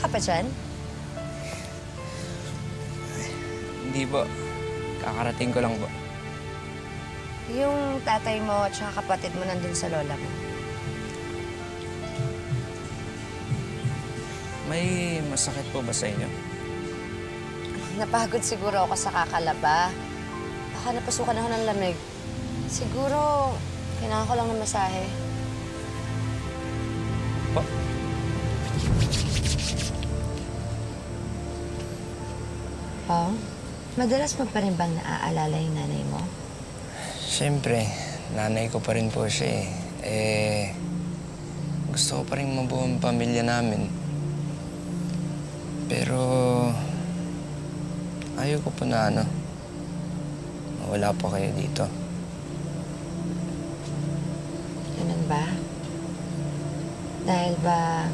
ka pa dyan? Hindi po. Kakarating ko lang po. Yung tatay mo at saka kapatid mo nandun sa lola mo. May masakit po ba sa inyo? Napagod siguro ako sa kakalaba. Baka napasukan ako ng lamig. Siguro, kailangan ko lang ng masahe. Po? Oh? Madalas mo pa rin bang naaalala yung nanay mo? Siyempre, nanay ko pa rin po siya eh. Gusto ko pa rin mabuo ang pamilya namin. Pero, ayaw ko po na wala po kayo dito. Ganun ba? Dahil ba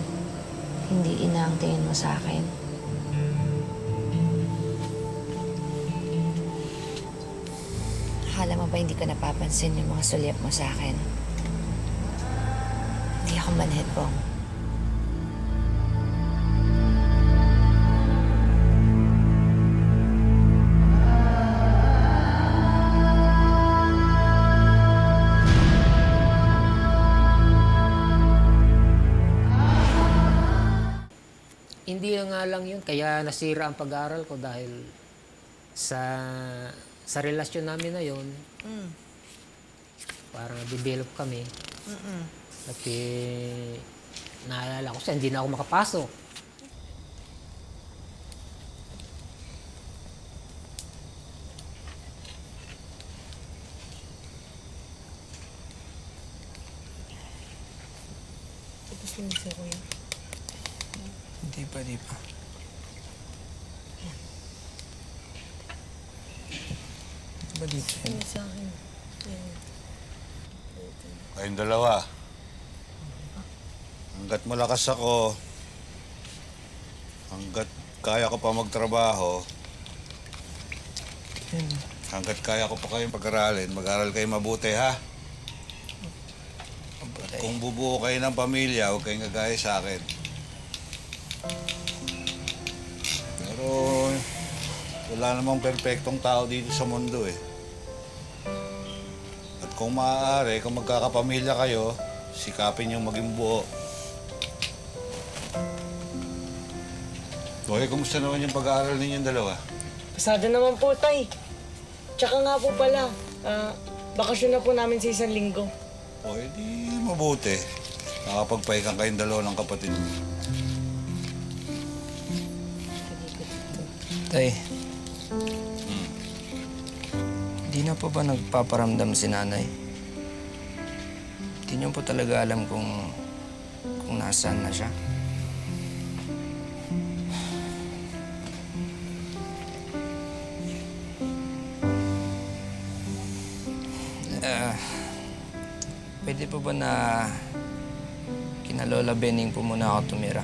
hindi ina ang tingin mo sa akin? Akala mo ba hindi ko napapansin yung mga sulyap mo sa akin? Hindi ako manhid, Bong. Hindi nga lang yun, kaya nasira ang pag-aaral ko dahil sa relasyon namin na yun, parang develop kami. At naalala ko siya, hindi na ako makapasok. Tapos lang siya, kuya. Di pa. Di ba dito yan? Sa akin. Kayong dalawa. Hanggat malakas ako, hanggat kaya ko pa magtrabaho, hanggat kaya ko pa kayong pag-aralin, mag-aral kayo mabuti, ha? At kung bubuo kayo ng pamilya, huwag kayong gagaya sa akin. Pero wala namang perpektong tao dito sa mundo, eh. At kung maaari, kung magkakapamilya kayo, sikapin yung maging buo. Okay, kumusta naman yung pag-aaral ninyong dalawa? Pasado naman po, tay. Tsaka nga po pala, bakasyon na po namin sa 1 linggo. O, edi mabuti. Nakapagpahinga kayong dalawa ng kapatid mo. Tay, di na po ba nagpaparamdam si nanay? Di niyo po talaga alam kung nasaan na siya? Pwede po ba na kina Lola Benning po muna ako tumira?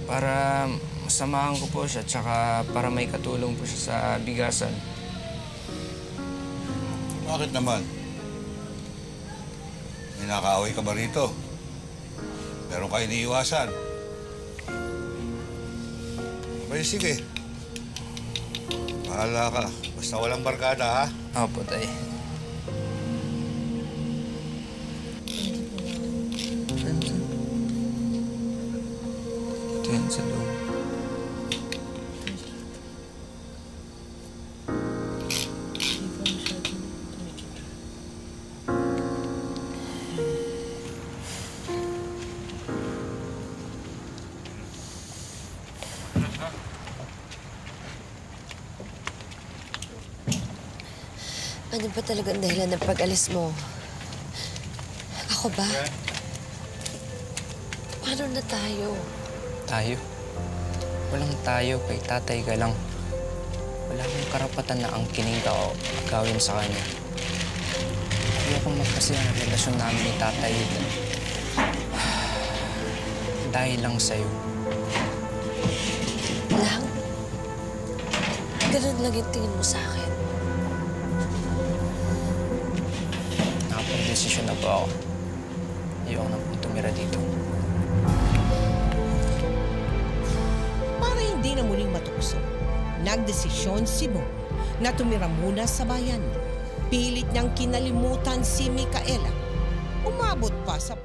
Para masamahan ko po siya, tsaka para may katulong po siya sa bigasan. Bakit naman? May nakaaway ka ba rito? Meron ka iniiwasan? Abay, sige. Bahala ka. Basta walang barkada, ha? Opo, tay. Ito yan sa loob. Ano ba talaga ang dahilan ng pag-alis mo? Ako ba? Paano na tayo? Tayo? Walang tayo, kay tatay ka lang. Wala akong karapatan na angkinin ka o gawin sa kanya. Ayokong magpasira ang relasyon namin ni tatay. Dahil lang sa'yo. Lang? Ganun lang yung tingin mo sa akin. Nakapag-desisyon na po ako. Ayoko na po tumira dito. hindi na muling matukso, nagdesisyon si Mo na tumira muna sa bayan. Pilit niyang kinalimutan si Micaela. Umabot pa sa